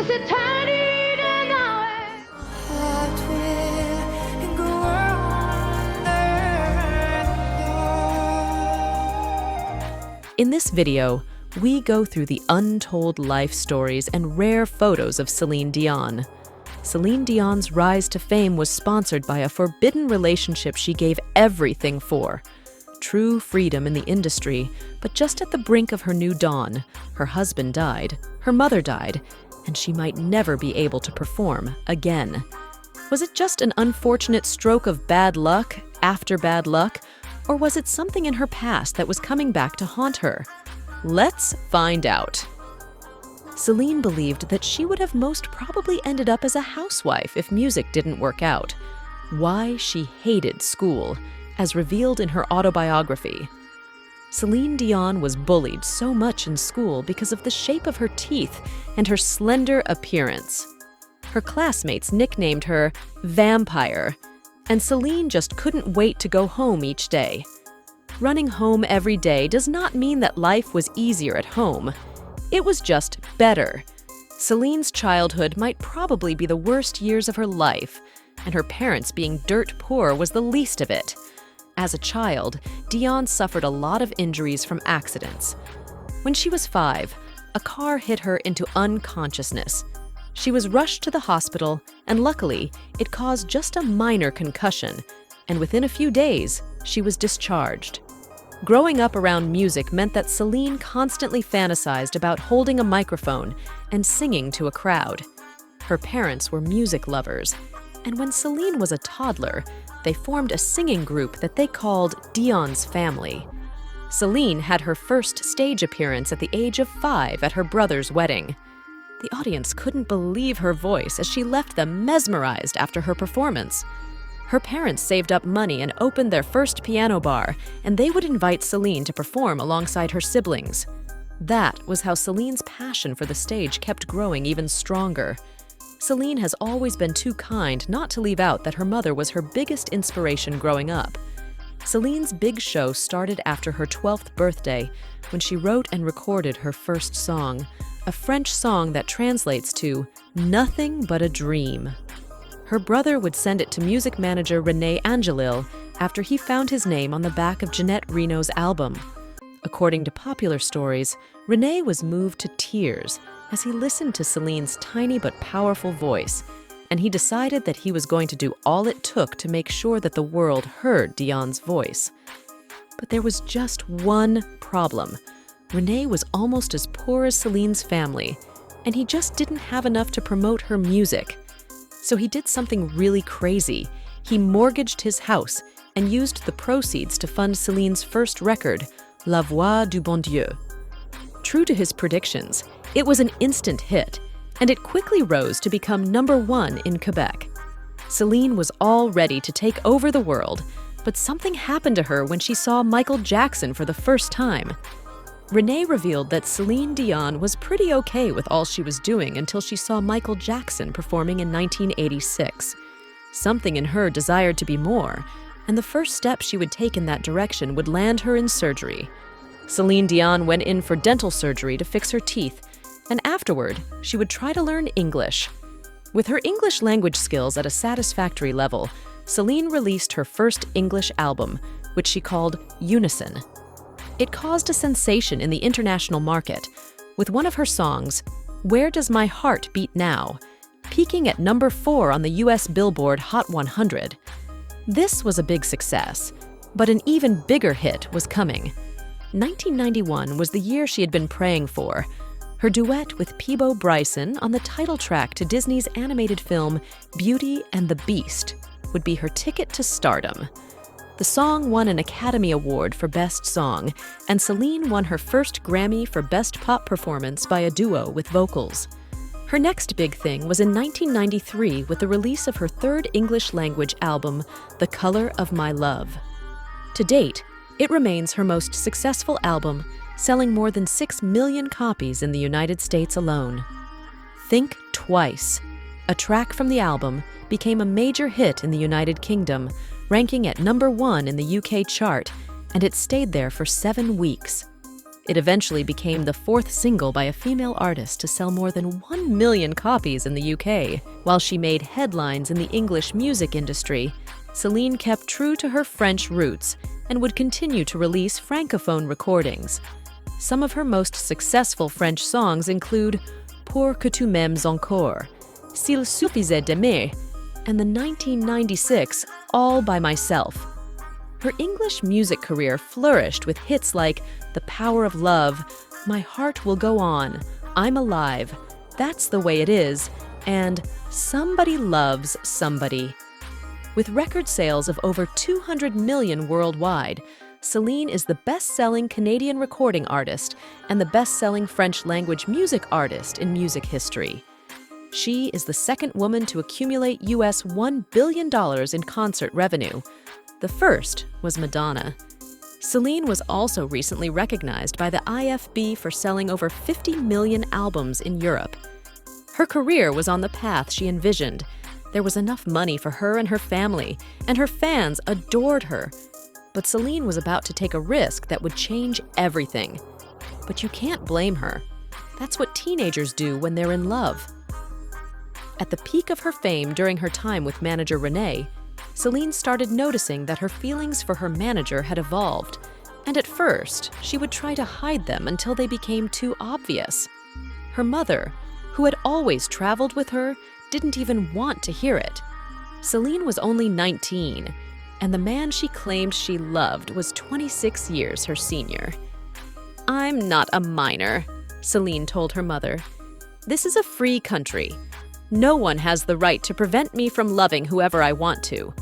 This eternity now. Heart will go under. In this video, we go through the untold life stories and rare photos of Celine Dion. Celine Dion's rise to fame was sponsored by a forbidden relationship she gave everything for. True freedom in the industry, but just at the brink of her new dawn, her husband died, her mother died, and she might never be able to perform again. Was it just an unfortunate stroke of bad luck after bad luck, or was it something in her past that was coming back to haunt her? Let's find out. Celine believed that she would have most probably ended up as a housewife if music didn't work out. Why she hated school, as revealed in her autobiography. Celine Dion was bullied so much in school because of the shape of her teeth and her slender appearance. Her classmates nicknamed her Vampire, and Celine just couldn't wait to go home each day. Running home every day does not mean that life was easier at home. It was just better. Celine's childhood might probably be the worst years of her life, and her parents being dirt poor was the least of it. As a child, Dion suffered a lot of injuries from accidents. When she was 5, a car hit her into unconsciousness. She was rushed to the hospital, and luckily, it caused just a minor concussion, and within a few days, she was discharged. Growing up around music meant that Celine constantly fantasized about holding a microphone and singing to a crowd. Her parents were music lovers, and when Celine was a toddler, they formed a singing group that they called Dion's Family. Celine had her first stage appearance at the age of 5 at her brother's wedding. The audience couldn't believe her voice as she left them mesmerized after her performance. Her parents saved up money and opened their first piano bar, and they would invite Celine to perform alongside her siblings. That was how Celine's passion for the stage kept growing even stronger. Celine has always been too kind not to leave out that her mother was her biggest inspiration growing up. Celine's big show started after her 12th birthday, when she wrote and recorded her first song, a French song that translates to "Nothing but a Dream." Her brother would send it to music manager Rene Angelil after he found his name on the back of Jeanette Reno's album. According to popular stories, Rene was moved to tears as he listened to Celine's tiny but powerful voice, and he decided that he was going to do all it took to make sure that the world heard Dion's voice. But there was just one problem. Rene was almost as poor as Celine's family, and he just didn't have enough to promote her music. So he did something really crazy. He mortgaged his house and used the proceeds to fund Celine's first record, La Voix du Bon Dieu. True to his predictions, it was an instant hit, and it quickly rose to become #1 in Quebec. Celine was all ready to take over the world, but something happened to her when she saw Michael Jackson for the first time. Rene revealed that Celine Dion was pretty okay with all she was doing until she saw Michael Jackson performing in 1986. Something in her desired to be more, and the first step she would take in that direction would land her in surgery. Celine Dion went in for dental surgery to fix her teeth, and afterward, she would try to learn English. With her English language skills at a satisfactory level, Celine released her first English album, which she called Unison. It caused a sensation in the international market, with one of her songs, Where Does My Heart Beat Now?, peaking at #4 on the US Billboard Hot 100. This was a big success, but an even bigger hit was coming. 1991 was the year she had been praying for. Her duet with Peabo Bryson on the title track to Disney's animated film Beauty and the Beast would be her ticket to stardom. The song won an Academy Award for Best Song, and Celine won her first Grammy for Best Pop Performance by a duo with vocals. Her next big thing was in 1993 with the release of her third English-language album, The Color of My Love. To date, it remains her most successful album, selling more than 6 million copies in the United States alone. Think Twice, a track from the album, became a major hit in the United Kingdom, ranking at #1 in the UK chart, and it stayed there for 7 weeks. It eventually became the fourth single by a female artist to sell more than 1 million copies in the UK. While she made headlines in the English music industry, Celine kept true to her French roots and would continue to release francophone recordings. Some of her most successful French songs include Pour que tu m'aimes encore, S'il suffisait d'aimer, and the 1996 All by Myself. Her English music career flourished with hits like The Power of Love, My Heart Will Go On, I'm Alive, That's the Way It Is, and Somebody Loves Somebody. With record sales of over 200 million worldwide, Celine is the best-selling Canadian recording artist and the best-selling French-language music artist in music history. She is the second woman to accumulate US $1 billion in concert revenue. The first was Madonna. Celine was also recently recognized by the IFB for selling over 50 million albums in Europe. Her career was on the path she envisioned. There was enough money for her and her family, and her fans adored her. But Celine was about to take a risk that would change everything. But you can't blame her. That's what teenagers do when they're in love. At the peak of her fame during her time with manager Rene, Celine started noticing that her feelings for her manager had evolved, and at first, she would try to hide them until they became too obvious. Her mother, who had always traveled with her, didn't even want to hear it. Celine was only 19, and the man she claimed she loved was 26 years her senior. "I'm not a minor," Celine told her mother. "This is a free country. No one has the right to prevent me from loving whoever I want to."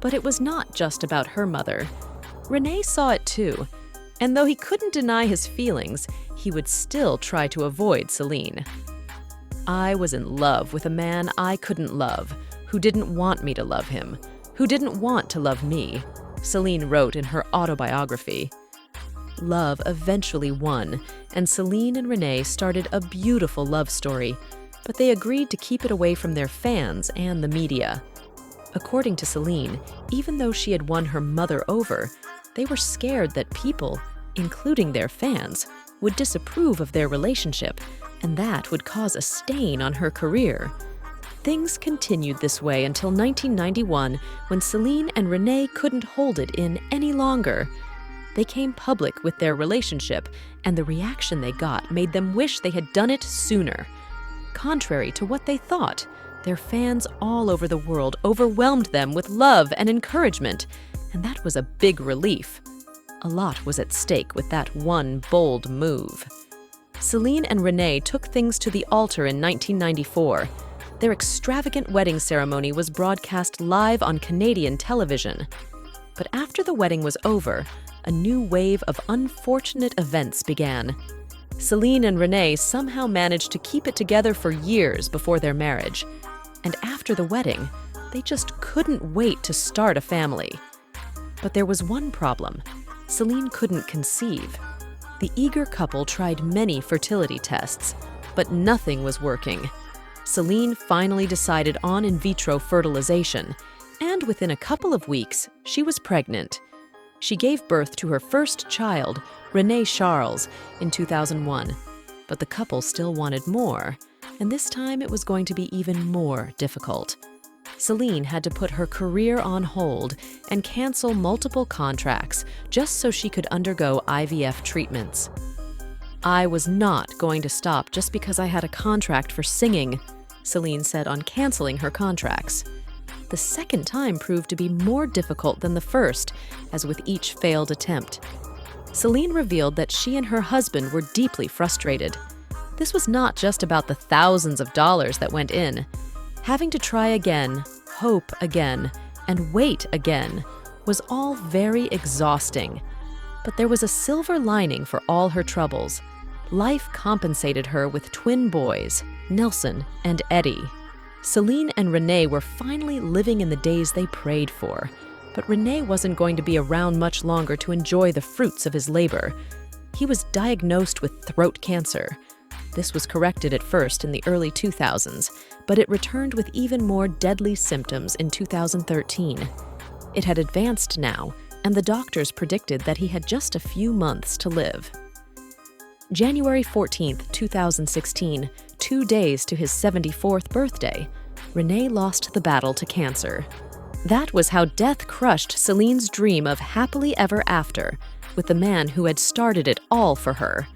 But it was not just about her mother. Rene saw it too, and though he couldn't deny his feelings, he would still try to avoid Celine. "I was in love with a man I couldn't love, who didn't want me to love him, who didn't want to love me," Celine wrote in her autobiography. Love eventually won, and Celine and Rene started a beautiful love story, but they agreed to keep it away from their fans and the media. According to Celine, even though she had won her mother over, they were scared that people, including their fans, would disapprove of their relationship, and that would cause a stain on her career. Things continued this way until 1991, when Celine and Rene couldn't hold it in any longer. They came public with their relationship, and the reaction they got made them wish they had done it sooner. Contrary to what they thought, their fans all over the world overwhelmed them with love and encouragement, and that was a big relief. A lot was at stake with that one bold move. Celine and Rene took things to the altar in 1994. Their extravagant wedding ceremony was broadcast live on Canadian television. But after the wedding was over, a new wave of unfortunate events began. Celine and Rene somehow managed to keep it together for years before their marriage. And after the wedding, they just couldn't wait to start a family. But there was one problem. Celine couldn't conceive. The eager couple tried many fertility tests, but nothing was working. Celine finally decided on in vitro fertilization, and within a couple of weeks, she was pregnant. She gave birth to her first child, Rene Charles, in 2001. But the couple still wanted more, and this time it was going to be even more difficult. Celine had to put her career on hold and cancel multiple contracts just so she could undergo IVF treatments. "I was not going to stop just because I had a contract for singing," Celine said on canceling her contracts. The second time proved to be more difficult than the first, as with each failed attempt. Celine revealed that she and her husband were deeply frustrated. This was not just about the thousands of dollars that went in. Having to try again, hope again, and wait again was all very exhausting. But there was a silver lining for all her troubles. Life compensated her with twin boys, Nelson and Eddie. Celine and Rene were finally living in the days they prayed for, but Rene wasn't going to be around much longer to enjoy the fruits of his labor. He was diagnosed with throat cancer. This was corrected at first in the early 2000s, but it returned with even more deadly symptoms in 2013. It had advanced now, and the doctors predicted that he had just a few months to live. January 14th, 2016, 2 days to his 74th birthday, Rene lost the battle to cancer. That was how death crushed Celine's dream of happily ever after with the man who had started it all for her.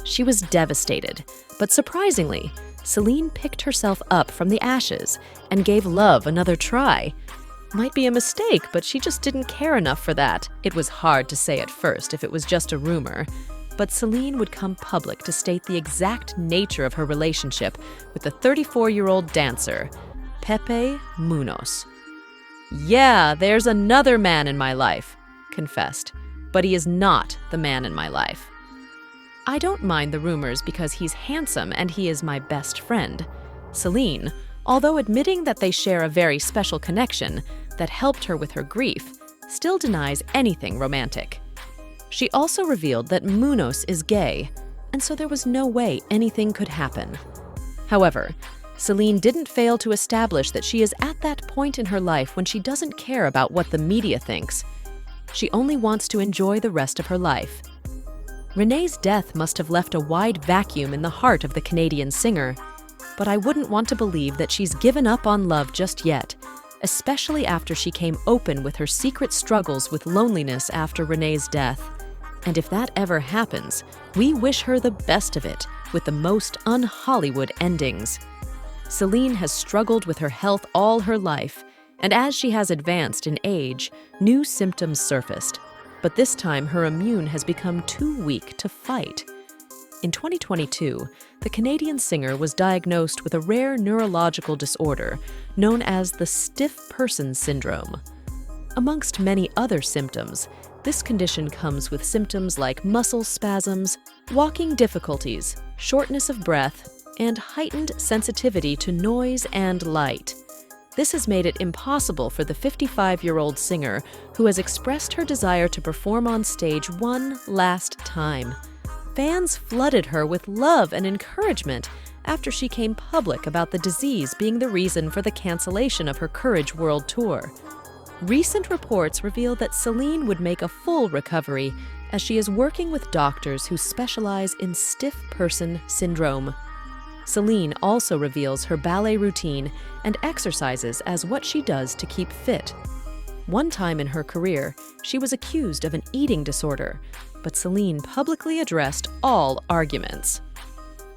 She was devastated, but surprisingly, Celine picked herself up from the ashes and gave love another try. Might be a mistake, but she just didn't care enough for that. It was hard to say at first if it was just a rumor. But Celine would come public to state the exact nature of her relationship with the 34-year-old dancer, Pepe Munoz. "Yeah, there's another man in my life," confessed, "but he is not the man in my life. I don't mind the rumors because he's handsome and he is my best friend." Celine, although admitting that they share a very special connection that helped her with her grief, still denies anything romantic. She also revealed that Munoz is gay, and so there was no way anything could happen. However, Celine didn't fail to establish that she is at that point in her life when she doesn't care about what the media thinks. She only wants to enjoy the rest of her life. Rene's death must have left a wide vacuum in the heart of the Canadian singer, but I wouldn't want to believe that she's given up on love just yet, especially after she came open with her secret struggles with loneliness after Rene's death. And if that ever happens, we wish her the best of it, with the most un-Hollywood endings. Celine has struggled with her health all her life, and as she has advanced in age, new symptoms surfaced. But this time her immune has become too weak to fight. In 2022, the Canadian singer was diagnosed with a rare neurological disorder known as the stiff person syndrome. Amongst many other symptoms, this condition comes with symptoms like muscle spasms, walking difficulties, shortness of breath, and heightened sensitivity to noise and light. This has made it impossible for the 55-year-old singer who has expressed her desire to perform on stage one last time. Fans flooded her with love and encouragement after she came public about the disease being the reason for the cancellation of her Courage World Tour. Recent reports reveal that Celine would make a full recovery as she is working with doctors who specialize in stiff person syndrome. Celine also reveals her ballet routine and exercises as what she does to keep fit. One time in her career, she was accused of an eating disorder, but Celine publicly addressed all arguments.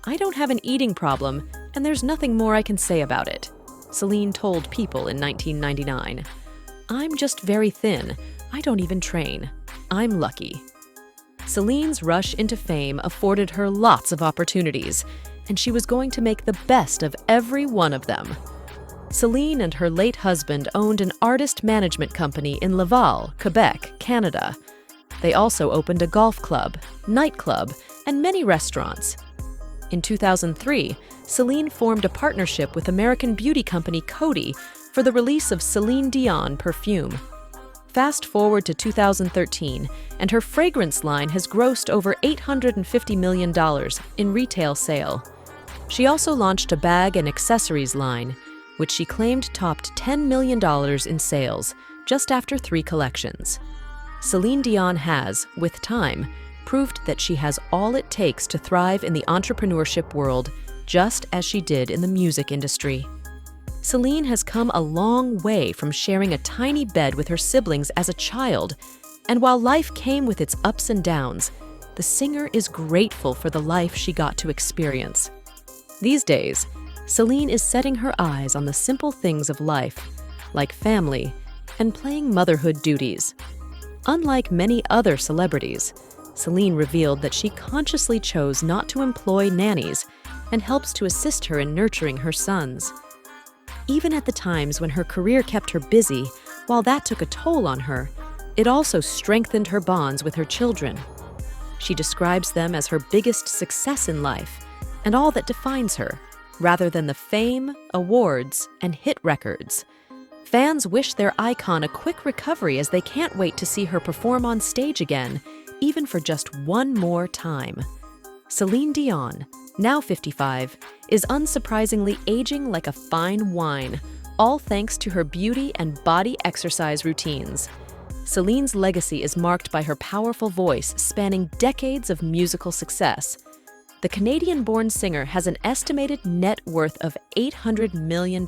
"I don't have an eating problem, and there's nothing more I can say about it," Celine told People in 1999. "I'm just very thin. I don't even train. I'm lucky." Celine's rush into fame afforded her lots of opportunities, and she was going to make the best of every one of them. Celine and her late husband owned an artist management company in Laval, Quebec, Canada. They also opened a golf club, nightclub, and many restaurants. In 2003, Celine formed a partnership with American beauty company Coty for the release of Celine Dion perfume. Fast forward to 2013, and her fragrance line has grossed over $850 million in retail sale. She also launched a bag and accessories line, which she claimed topped $10 million in sales just after 3 collections. Celine Dion has, with time, proved that she has all it takes to thrive in the entrepreneurship world, just as she did in the music industry. Celine has come a long way from sharing a tiny bed with her siblings as a child, and while life came with its ups and downs, the singer is grateful for the life she got to experience. These days, Celine is setting her eyes on the simple things of life, like family and playing motherhood duties. Unlike many other celebrities, Celine revealed that she consciously chose not to employ nannies and helps to assist her in nurturing her sons. Even at the times when her career kept her busy, while that took a toll on her, it also strengthened her bonds with her children. She describes them as her biggest success in life and all that defines her, rather than the fame, awards, and hit records. Fans wish their icon a quick recovery as they can't wait to see her perform on stage again, even for just one more time. Celine Dion, now 55, is unsurprisingly aging like a fine wine, all thanks to her beauty and body exercise routines. Celine's legacy is marked by her powerful voice spanning decades of musical success, The Canadian-born singer has an estimated net worth of $800 million.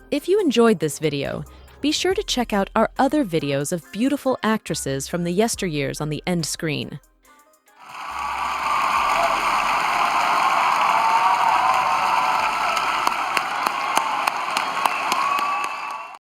If you enjoyed this video, be sure to check out our other videos of beautiful actresses from the yesteryears on the end screen.